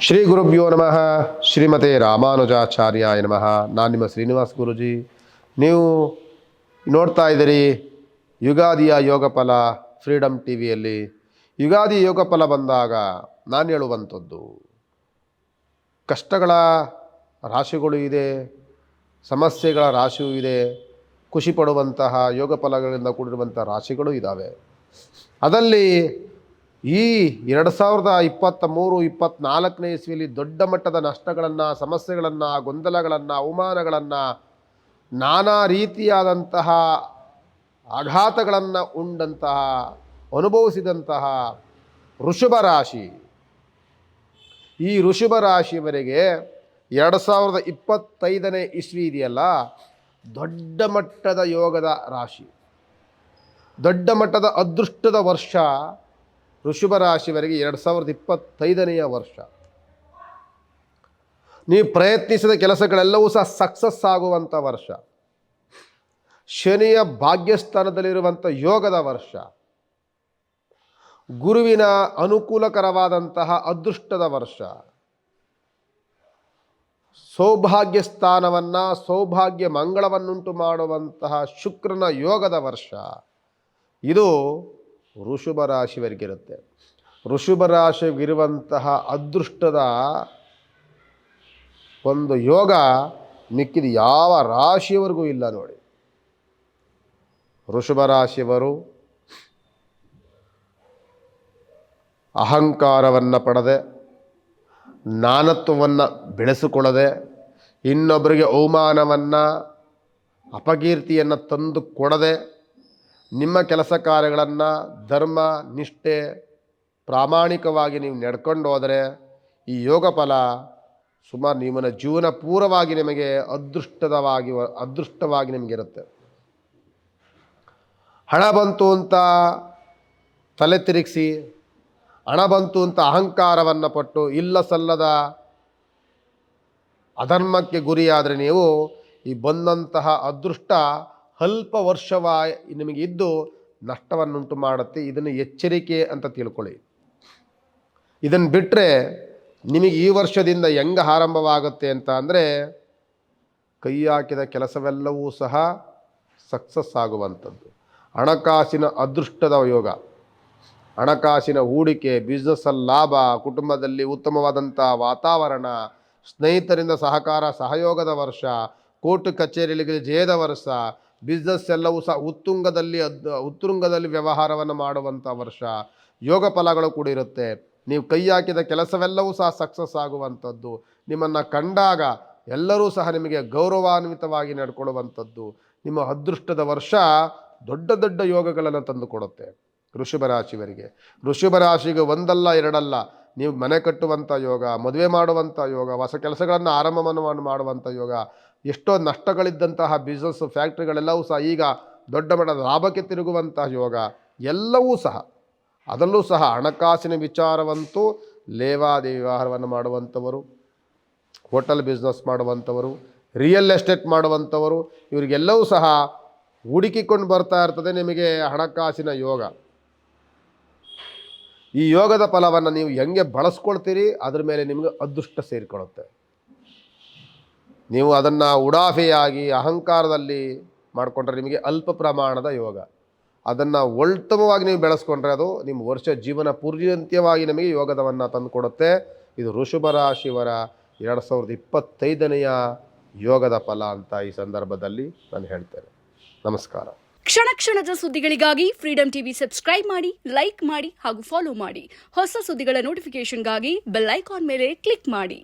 ಶ್ರೀ ಗುರುಭ್ಯೋ ನಮಃ. ಶ್ರೀಮತೆ ರಾಮಾನುಜಾಚಾರ್ಯಾಯ ನಮಃ. ನಾನು ನಿಮ್ಮ ಶ್ರೀನಿವಾಸ್ ಗುರುಜಿ. ನೀವು ನೋಡ್ತಾ ಇದ್ದೀರಿ ಯುಗಾದಿಯ ಯೋಗ ಫಲ ಫ್ರೀಡಮ್ ಟಿ ವಿಯಲ್ಲಿ. ಯುಗಾದಿ ಯೋಗ ಫಲ ಬಂದಾಗ ನಾನು ಹೇಳುವಂಥದ್ದು, ಕಷ್ಟಗಳ ರಾಶಿಗಳು ಇದೆ, ಸಮಸ್ಯೆಗಳ ರಾಶಿಯೂ ಇದೆ, ಖುಷಿ ಪಡುವಂತಹ ಯೋಗ ಫಲಗಳಿಂದ ಕೂಡಿರುವಂಥ ರಾಶಿಗಳು ಇದ್ದಾವೆ. ಅದರಲ್ಲಿ ಈ 2023-24ನೇ ಇಸ್ವಿಯಲ್ಲಿ ದೊಡ್ಡ ಮಟ್ಟದ ನಷ್ಟಗಳನ್ನು, ಸಮಸ್ಯೆಗಳನ್ನು, ಗೊಂದಲಗಳನ್ನು, ಅವಮಾನಗಳನ್ನು, ನಾನಾ ರೀತಿಯಾದಂತಹ ಆಘಾತಗಳನ್ನು ಉಂಡಂತಹ, ಅನುಭವಿಸಿದಂತಹ ವೃಷಭ ರಾಶಿ. ಈ ವೃಷಭ ರಾಶಿಯವರೆಗೆ 2025ನೇ ಇಸ್ವಿ ಇದೆಯಲ್ಲ, ದೊಡ್ಡ ಮಟ್ಟದ ಯೋಗದ ರಾಶಿ, ದೊಡ್ಡ ಮಟ್ಟದ ಅದೃಷ್ಟದ ವರ್ಷ. ವೃಷಭ ರಾಶಿಯವರೆಗೆ 2025ನೇ ವರ್ಷ. ನೀವು ಪ್ರಯತ್ನಿಸಿದ ಕೆಲಸಗಳೆಲ್ಲವೂ ಸಹ ಸಕ್ಸಸ್ ಆಗುವಂಥ ವರ್ಷ. ಶನಿಯ ಭಾಗ್ಯಸ್ಥಾನದಲ್ಲಿರುವಂಥ ಯೋಗದ ವರ್ಷ. ಗುರುವಿನ ಅನುಕೂಲಕರವಾದಂತಹ ಅದೃಷ್ಟದ ವರ್ಷ. ಸೌಭಾಗ್ಯ ಸ್ಥಾನವನ್ನು, ಸೌಭಾಗ್ಯ ಮಂಗಳವನ್ನುಂಟು ಮಾಡುವಂತಹ ಶುಕ್ರನ ಯೋಗದ ವರ್ಷ. ಇದು ವೃಷಭ ರಾಶಿಯವರಿಗಿರುತ್ತೆ. ವೃಷಭ ರಾಶಿಗಿರುವಂತಹ ಅದೃಷ್ಟದ ಒಂದು ಯೋಗ ಮಿಕ್ಕಿದ ಯಾವ ರಾಶಿಯವರೆಗೂ ಇಲ್ಲ ನೋಡಿ. ವೃಷಭ ರಾಶಿಯವರು ಅಹಂಕಾರವನ್ನು ಪಡೆದೆ, ನಾನತ್ವವನ್ನು ಬೆಳೆಸಿಕೊಳ್ಳದೆ, ಇನ್ನೊಬ್ಬರಿಗೆ ಅವಮಾನವನ್ನು, ಅಪಕೀರ್ತಿಯನ್ನು ತಂದು ಕೊಡದೆ, ನಿಮ್ಮ ಕೆಲಸ ಕಾರ್ಯಗಳನ್ನು ಧರ್ಮ ನಿಷ್ಠೆ ಪ್ರಾಮಾಣಿಕವಾಗಿ ನೀವು ನಡ್ಕೊಂಡು ಹೋದರೆ ಈ ಯೋಗ ಫಲ ಸುಮಾರು ನಿಮ್ಮನ್ನ ಜೀವನ ಪೂರ್ವವಾಗಿ ನಿಮಗೆ ಅದೃಷ್ಟವಾಗಿ ನಿಮಗಿರುತ್ತೆ. ಹಣ ಬಂತು ಅಂತ ತಲೆ ತಿರುಗಿಸಿ, ಹಣ ಬಂತು ಅಂತ ಅಹಂಕಾರವನ್ನು ಪಟ್ಟು ಇಲ್ಲ ಸಲ್ಲದ ಅಧರ್ಮಕ್ಕೆ ಗುರಿಯಾದರೆ ನೀವು ಈ ಬಂದಂತಹ ಅದೃಷ್ಟ ಅಲ್ಪ ವರ್ಷವಾಗಿ ನಿಮಗೆ ಇದ್ದು ನಷ್ಟವನ್ನುಂಟು ಮಾಡುತ್ತೆ. ಇದನ್ನು ಎಚ್ಚರಿಕೆ ಅಂತ ತಿಳ್ಕೊಳ್ಳಿ. ಇದನ್ನು ಬಿಟ್ಟರೆ ನಿಮಗೆ ಈ ವರ್ಷದಿಂದ ಹೆಂಗೆ ಆರಂಭವಾಗುತ್ತೆ ಅಂತ ಅಂದರೆ, ಕೈ ಹಾಕಿದ ಕೆಲಸವೆಲ್ಲವೂ ಸಹ ಸಕ್ಸಸ್ ಆಗುವಂಥದ್ದು. ಹಣಕಾಸಿನ ಅದೃಷ್ಟದ ಯೋಗ, ಹಣಕಾಸಿನ ಹೂಡಿಕೆ, ಬಿಸ್ನೆಸ್ಸಲ್ಲಿ ಲಾಭ, ಕುಟುಂಬದಲ್ಲಿ ಉತ್ತಮವಾದಂಥ ವಾತಾವರಣ, ಸ್ನೇಹಿತರಿಂದ ಸಹಕಾರ ಸಹಯೋಗದ ವರ್ಷ, ಕೋರ್ಟ್ ಕಚೇರಿಗಳಿಗೆ ಜಯದ ವರ್ಷ, ಬಿಸ್ನೆಸ್ ಎಲ್ಲವೂ ಸಹ ಉತ್ತುಂಗದಲ್ಲಿ ವ್ಯವಹಾರವನ್ನು ಮಾಡುವಂಥ ವರ್ಷ. ಯೋಗ ಫಲಗಳು ಕೂಡ ಇರುತ್ತೆ. ನೀವು ಕೈ ಹಾಕಿದ ಕೆಲಸವೆಲ್ಲವೂ ಸಹ ಸಕ್ಸಸ್ ಆಗುವಂಥದ್ದು. ನಿಮ್ಮನ್ನು ಕಂಡಾಗ ಎಲ್ಲರೂ ಸಹ ನಿಮಗೆ ಗೌರವಾನ್ವಿತವಾಗಿ ನಡ್ಕೊಳ್ಳುವಂಥದ್ದು. ನಿಮ್ಮ ಅದೃಷ್ಟದ ವರ್ಷ ದೊಡ್ಡ ದೊಡ್ಡ ಯೋಗಗಳನ್ನು ತಂದುಕೊಡುತ್ತೆ ವೃಷಭ ರಾಶಿಯವರಿಗೆ. ವೃಷಭ ರಾಶಿಗೆ ಒಂದಲ್ಲ ಎರಡಲ್ಲ, ನೀವು ಮನೆ ಕಟ್ಟುವಂಥ ಯೋಗ, ಮದುವೆ ಮಾಡುವಂಥ ಯೋಗ, ಹೊಸ ಕೆಲಸಗಳನ್ನು ಆರಂಭವನ್ನು ಮಾಡುವಂಥ ಯೋಗ, ಎಷ್ಟೋ ನಷ್ಟಗಳಿದ್ದಂತಹ ಬಿಸ್ನೆಸ್ ಫ್ಯಾಕ್ಟ್ರಿಗಳೆಲ್ಲವೂ ಸಹ ಈಗ ದೊಡ್ಡ ಮಟ್ಟದ ಲಾಭಕ್ಕೆ ತಿರುಗುವಂತಹ ಯೋಗ ಎಲ್ಲವೂ ಸಹ. ಅದರಲ್ಲೂ ಸಹ ಹಣಕಾಸಿನ ವಿಚಾರವಂತೂ ಲೇವಾದೇವಿ ವ್ಯವಹಾರವನ್ನು ಮಾಡುವಂಥವರು, ಹೋಟೆಲ್ ಬಿಸ್ನೆಸ್ ಮಾಡುವಂಥವರು, ರಿಯಲ್ ಎಸ್ಟೇಟ್ ಮಾಡುವಂಥವರು, ಇವರಿಗೆಲ್ಲವೂ ಸಹ ಹುಡುಕಿಕೊಂಡು ಬರ್ತಾ ಇರ್ತದೆ ನಿಮಗೆ ಹಣಕಾಸಿನ ಯೋಗ. ಈ ಯೋಗದ ಫಲವನ್ನು ನೀವು ಹೆಂಗೆ ಬಳಸ್ಕೊಳ್ತೀರಿ ಅದ್ರ ಮೇಲೆ ನಿಮಗೆ ಅದೃಷ್ಟ ಸೇರಿಕೊಳ್ಳುತ್ತೆ. ನೀವು ಅದನ್ನು ಉಡಾಫೆಯಾಗಿ ಅಹಂಕಾರದಲ್ಲಿ ಮಾಡಿಕೊಂಡ್ರೆ ನಿಮಗೆ ಅಲ್ಪ ಪ್ರಮಾಣದ ಯೋಗ. ಅದನ್ನು ಉತ್ತಮವಾಗಿ ನೀವು ಬೆಳೆಸ್ಕೊಂಡ್ರೆ ಅದು ನಿಮ್ಮ ವರ್ಷ ಜೀವನ ಪೂರ್ಯಂತ್ಯವಾಗಿ ನಿಮಗೆ ಯೋಗದವನ್ನು ತಂದುಕೊಡುತ್ತೆ. ಇದು ವೃಷಭ ರಾಶಿಯವರ 2025ನೇ ಯೋಗದ ಫಲ ಅಂತ ಈ ಸಂದರ್ಭದಲ್ಲಿ ನಾನು ಹೇಳ್ತೇನೆ. ನಮಸ್ಕಾರ. ಕ್ಷಣ ಕ್ಷಣದ ಸುದ್ದಿಗಳಿಗಾಗಿ ಫ್ರೀಡಮ್ ಟಿವಿ ಸಬ್ಸ್ಕ್ರೈಬ್ ಮಾಡಿ, ಲೈಕ್ ಮಾಡಿ ಹಾಗೂ ಫಾಲೋ ಮಾಡಿ. ಹೊಸ ಸುದ್ದಿಗಳ ನೋಟಿಫಿಕೇಶನ್ಗಾಗಿ ಬೆಲ್ ಐಕಾನ್ ಮೇಲೆ ಕ್ಲಿಕ್ ಮಾಡಿ.